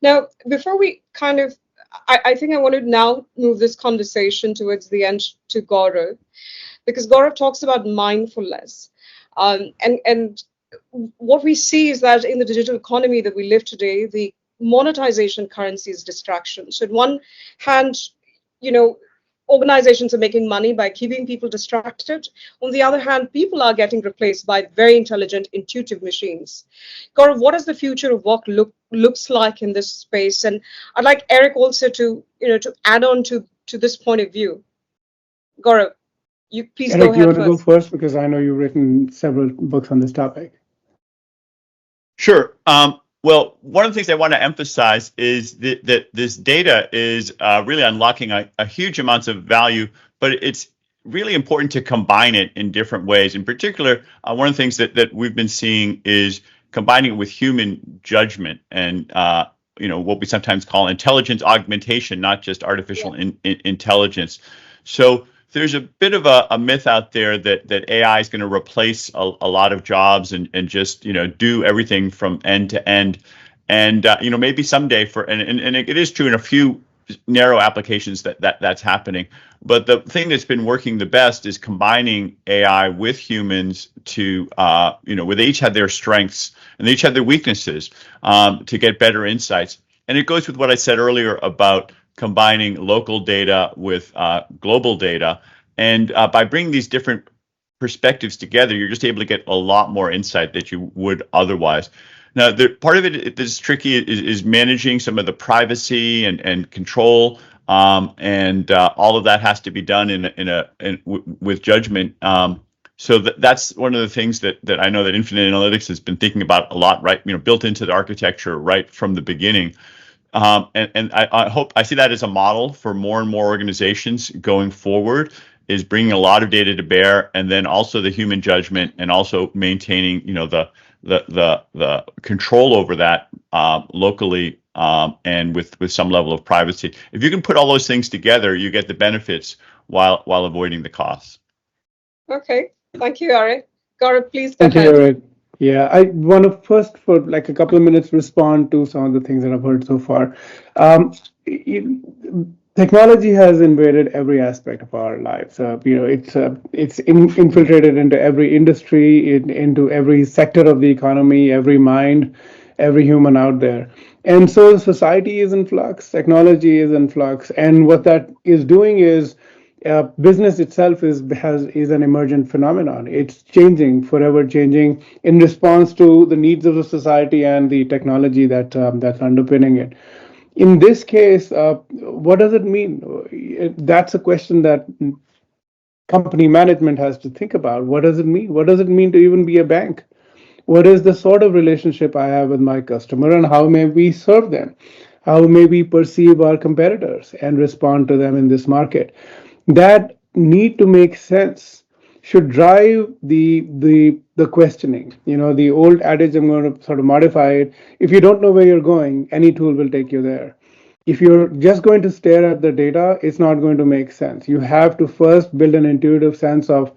Now, before we kind of, I think I want to now move this conversation towards the end to Gaurav, because Gaurav talks about mindfulness. And what we see is that in the digital economy that we live today, the monetization currency is distraction. So, on one hand, you know, organizations are making money by keeping people distracted. On the other hand, people are getting replaced by very intelligent, intuitive machines. Gaurav, what does the future of work looks like in this space? And I'd like Eric also to, to add on to this point of view. Gaurav, you please go Eric, you ahead want to go first. first because I know you've written several books on this topic. Sure. Well, one of the things I want to emphasize is that this data is really unlocking a huge amounts of value, but it's really important to combine it in different ways. In particular, one of the things that we've been seeing is combining it with human judgment and what we sometimes call intelligence augmentation, not just artificial intelligence. So there's a bit of a myth out there that AI is going to replace a lot of jobs and just do everything from end to end, and maybe someday and it is true in a few narrow applications that's happening. But the thing that's been working the best is combining AI with humans to where they each had their strengths and they each had their weaknesses, to get better insights. And it goes with what I said earlier about combining local data with global data. And by bringing these different perspectives together, you're just able to get a lot more insight that you would otherwise. Now, part of it that's tricky is managing some of the privacy and control, and all of that has to be done with judgment. So that's one of the things that I know that Infinite Analytics has been thinking about a lot, right? Built into the architecture right from the beginning. And I hope I see that as a model for more and more organizations going forward, is bringing a lot of data to bear, and then also the human judgment, and also maintaining the control over that locally, and with some level of privacy. If you can put all those things together, you get the benefits while avoiding the costs. Okay, thank you, Eric. Gaurav, please go Thank you, ahead. Eric. Yeah, I want to first, for like a couple of minutes, respond to some of the things that I've heard so far. Um, it- Technology has invaded every aspect of our lives. It's infiltrated into every industry, into every sector of the economy, every mind, every human out there. And so society is in flux, technology is in flux, and what that is doing is business itself is an emergent phenomenon. It's changing, forever changing in response to the needs of the society and the technology that's underpinning it. In this case, what does it mean? That's a question that company management has to think about. What does it mean? What does it mean to even be a bank? What is the sort of relationship I have with my customer, and how may we serve them? How may we perceive our competitors and respond to them in this market? That need to make sense should drive the questioning. The old adage, I'm going to sort of modify it. If you don't know where you're going, any tool will take you there. If you're just going to stare at the data, it's not going to make sense. You have to first build an intuitive sense of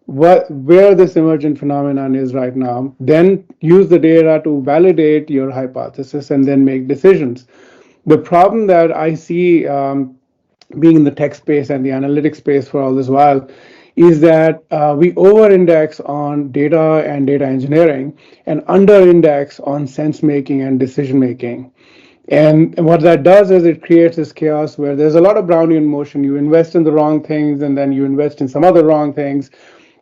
where this emergent phenomenon is right now, then use the data to validate your hypothesis and then make decisions. The problem that I see, being in the tech space and the analytics space for all this while, is that we over index on data and data engineering and under index on sense making and decision making. And what that does is it creates this chaos where there's a lot of Brownian motion. You invest in the wrong things and then you invest in some other wrong things.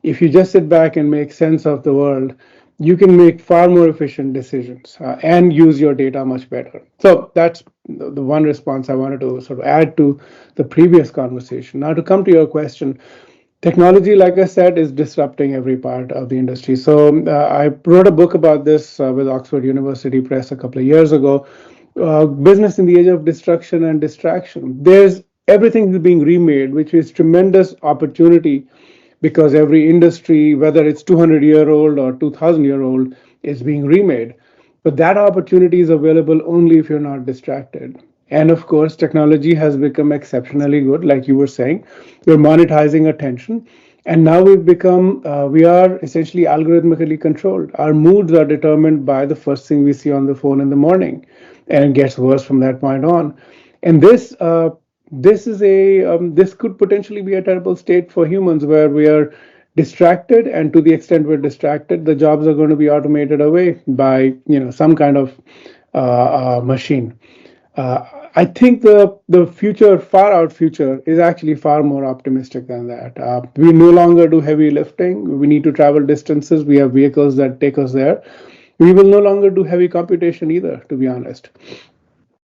If you just sit back and make sense of the world, you can make far more efficient decisions and use your data much better. So that's the one response I wanted to sort of add to the previous conversation. Now, to come to your question, technology, like I said, is disrupting every part of the industry. So I wrote a book about this with Oxford University Press a couple of years ago. Business in the age of destruction and distraction. There's everything is being remade, which is tremendous opportunity, because every industry, whether it's 200-year-old or 2000-year-old, is being remade. But that opportunity is available only if you're not distracted. And of course, technology has become exceptionally good, like you were saying. We're monetizing attention. And now we are essentially algorithmically controlled. Our moods are determined by the first thing we see on the phone in the morning, and it gets worse from that point on. And this could potentially be a terrible state for humans where we are distracted, and to the extent we're distracted, the jobs are going to be automated away by some kind of machine. I think the future, far out future, is actually far more optimistic than that. We no longer do heavy lifting. We need to travel distances. We have vehicles that take us there. We will no longer do heavy computation either, to be honest.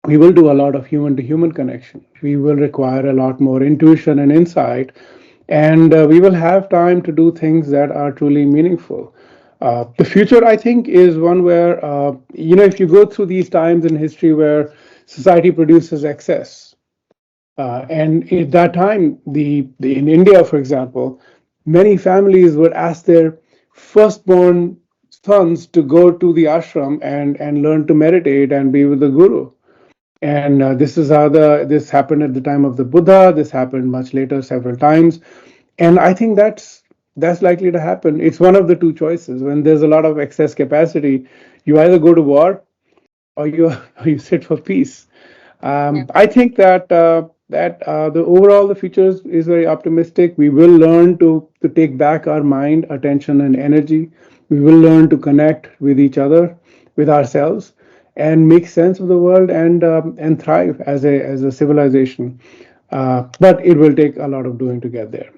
We will do a lot of human to human connection. We will require a lot more intuition and insight, and we will have time to do things that are truly meaningful. The future, I think, is one where, if you go through these times in history where society produces excess, and at that time, in India, for example, many families would ask their firstborn sons to go to the ashram and learn to meditate and be with the guru. And this is how this happened at the time of the Buddha. This happened much later, several times, and I think that's likely to happen. It's one of the two choices. When there's a lot of excess capacity, you either go to war or you or you sit for peace. Yeah. I think that the overall the future is very optimistic. We will learn to take back our mind, attention, and energy. We will learn to connect with each other, with ourselves, and make sense of the world and thrive as a civilization. But it will take a lot of doing to get there.